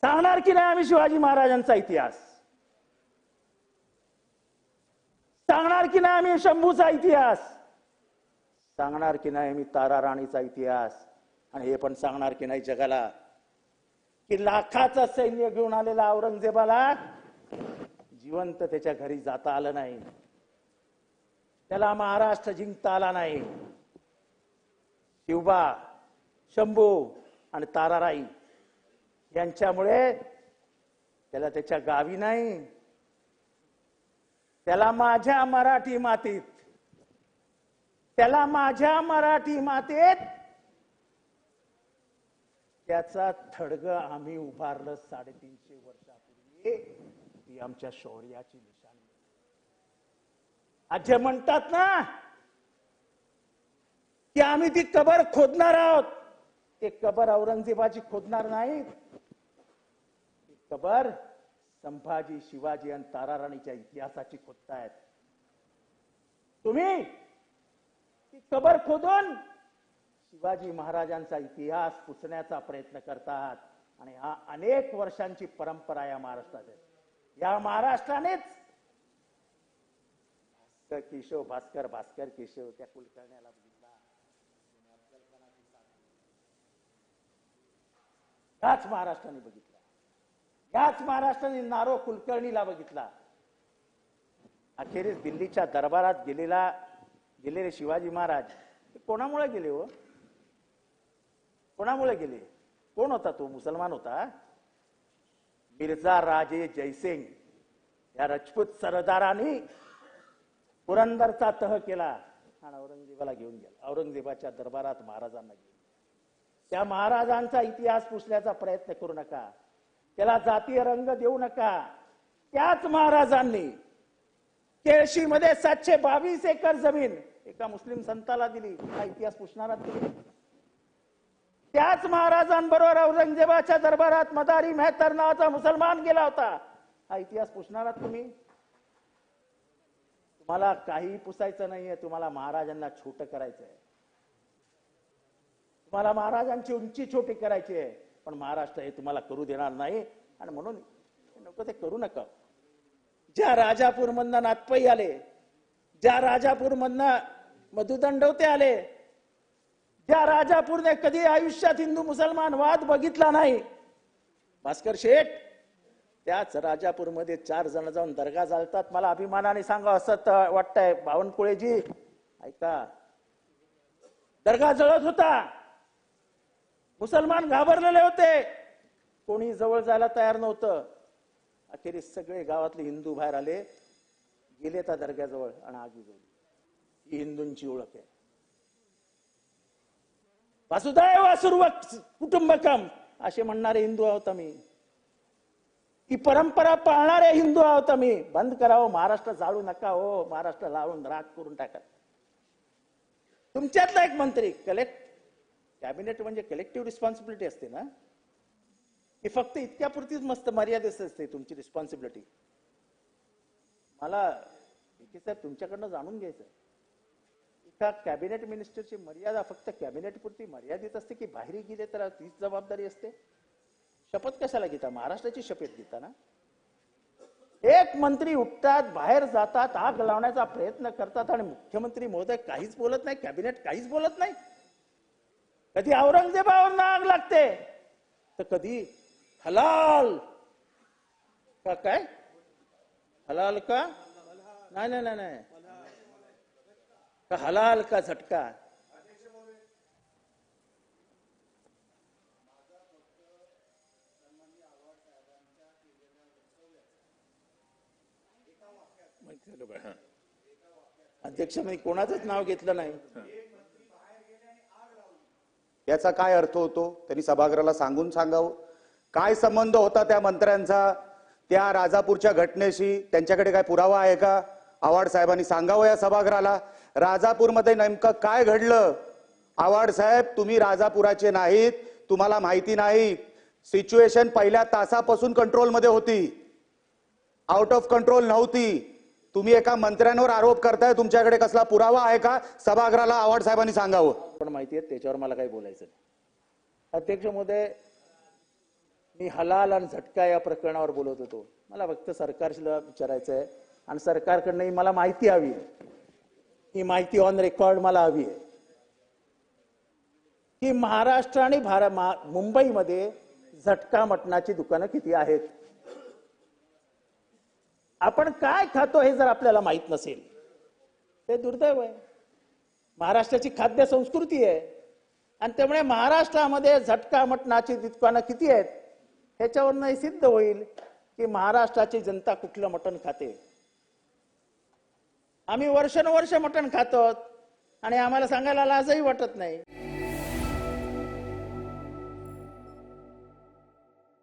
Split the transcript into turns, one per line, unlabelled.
सांगणार की नाही आम्ही शिवाजी महाराजांचा इतिहास? सांगणार की नाही आम्ही शंभूचा इतिहास? सांगणार की नाही आम्ही तारा राणीचा इतिहास? आणि हे पण सांगणार की नाही जगाला की लाखाचं सैन्य घेऊन आलेला औरंगजेबाला जिवंत त्याच्या घरी जाता आलं नाही, त्याला महाराष्ट्र जिंकता आला नाही. शिवबा, शंभू आणि ताराराई यांच्यामुळे त्याला त्याच्या गावी नाही, त्याला माझ्या मराठी मातीत, त्याला माझ्या मराठी मातीत त्याचा थडग आम्ही उभारलं 350 वर्षापूर्वी. ती आमच्या शौर्याची निशाणी. आज जे म्हणतात ना की आम्ही ती कबर खोदणार आहोत, ते कबर औरंगजेबाची खोदणार नाहीत. ती कबर संभाजी, शिवाजी आणि ताराराणीच्या इतिहासाची खोदतायत. तुम्ही ती कबर खोदून शिवाजी महाराजांचा इतिहास पुसण्याचा प्रयत्न करतात. आणि हा अनेक वर्षांची परंपरा या महाराष्ट्रात आहे. या महाराष्ट्रानेच भास्कर केशव त्या कुलकर्ण्याला बघितला, याच महाराष्ट्राने बघितला, याच महाराष्ट्राने नारो कुलकर्णीला बघितला. अखेरीस दिल्लीच्या दरबारात गेलेले शिवाजी महाराज कोणामुळे गेले हो? कोणामुळे गेले? कोण होता तो? मुसलमान होता. मिर्झा राजे जयसिंग या राजपूत सरदारांनी पुरंदरचा तह केला आणि औरंगजेबाला घेऊन गेला. औरंगजेबाच्या दरबारात महाराजांना घेऊन. त्या महाराजांचा इतिहास पुसण्याचा प्रयत्न करू नका, त्याला जातीय रंग देऊ नका. त्याच महाराजांनी केळशीमध्ये 722 एकर जमीन एका मुस्लिम संताला दिली. हा इतिहास पुसणारा तुम्ही. त्याच महाराजांबरोबर औरंगजेबाच्या दरबारात मदारी मेहतर नावाचा मुसलमान गेला होता. हा इतिहास पुसणारा तुम्ही. तुम्हाला काही पुसायचं नाहीये, तुम्हाला महाराजांना छोट करायचंय, तुम्हाला महाराजांची उंची छोटी करायची आहे. पण महाराष्ट्र हे तुम्हाला करू देणार नाही आणि म्हणून नको ते करू नका. ज्या राजापूरमधनं नाथपै आले, ज्या राजापूरमधनं मधुदंडवते आले, ज्या राजापूरने कधी आयुष्यात हिंदू मुसलमान वाद बघितला नाही, भास्कर शेठ त्याच राजापूरमध्ये 4 जण जाऊन दर्गा जाळतात. मला अभिमानाने सांगा असं वाटतंय बावनकुळेजी, ऐका, दर्गा जळत होता, मुसलमान घाबरलेले होते, कोणी जवळ जायला तयार नव्हतं. अखेरीस सगळे गावातले हिंदू बाहेर आले, गेले त्या दर्ग्याजवळ आणि आगी जळली. ही हिंदूंची ओळख आहे. वासुदैव कुटुंबकम असे म्हणणारे हिंदू आहोत आम्ही. ही परंपरा पाळणारे हिंदू आहोत आम्ही. बंद करावं, महाराष्ट्र जाळू नका हो, महाराष्ट्र लावून राख करून टाका. तुमच्यातला एक मंत्री कॅबिनेट म्हणजे कलेक्टिव्ह रिस्पॉन्सिबिलिटी असते ना, ही फक्त इतक्यापुरतीच मस्त मर्यादित असते तुमची रिस्पॉन्सिबिलिटी. मला साहेब तुमच्याकडनं जाणून घ्यायचं, एका कॅबिनेट मिनिस्टरची मर्यादा फक्त कॅबिनेट पुरती मर्यादित असते की बाहेर गेले तर तीच जबाबदारी असते? शपथ कशाला घेता? महाराष्ट्राची शपथ घेता ना. एक मंत्री उठतात, बाहेर जातात, आग लावण्याचा प्रयत्न करतात आणि मुख्यमंत्री महोदय काहीच बोलत नाही, कॅबिनेट काहीच बोलत नाही. कधी औरंगजेबावर आग लागते तर कधी हलाल का, काय हलाल का, नाही नाही नाही नाही का हलाल का झटका. अध्यक्ष मी कोणाचंच नाव घेतलं नाही.
याचा काय अर्थ होतो त्यांनी सभागृहाला सांगावं. काय संबंध होता त्या मंत्र्यांचा त्या राजापूरच्या घटनेशी? त्यांच्याकडे काय पुरावा आहे का? आव्हाड साहेबांनी सांगावं या सभागृहाला. राजापूरमध्ये नेमकं काय घडलं? आव्हाड साहेब, तुम्ही राजापुराचे नाहीत, तुम्हाला माहिती नाही. सिच्युएशन पहिल्या तासापासून कंट्रोलमध्ये होती, आउट ऑफ कंट्रोल नव्हती. तुम्ही एका मंत्र्यांवर आरोप करताय, तुमच्याकडे कसला पुरावा आहे का? सभागृहाला आव्हाड साहेबांनी सांगावं.
पण माहिती आहे त्याच्यावर मला काही बोलायचं नाही. अध्यक्ष महोदय, मी हलाल आणि झटका या प्रकरणावर बोलत होतो. मला फक्त सरकारला विचारायचं आहे आणि सरकारकडनं मला माहिती हवी आहे. ही माहिती ऑन रेकॉर्ड मला हवी आहे की महाराष्ट्र आणि मुंबईमध्ये झटका मटणाची दुकानं किती आहेत. आपण काय खातो हे जर आपल्याला माहित नसेल ते दुर्दैव आहे. महाराष्ट्राची खाद्य संस्कृती आहे आणि त्यामुळे महाराष्ट्रामध्ये झटका मटणाची दुकानं किती आहेत ह्याच्यावरनं हे सिद्ध होईल की महाराष्ट्राची जनता कुठलं मटण खाते. आम्ही वर्षानुवर्ष मटण खातो आणि आम्हाला सांगायला लाजही वाटत नाही.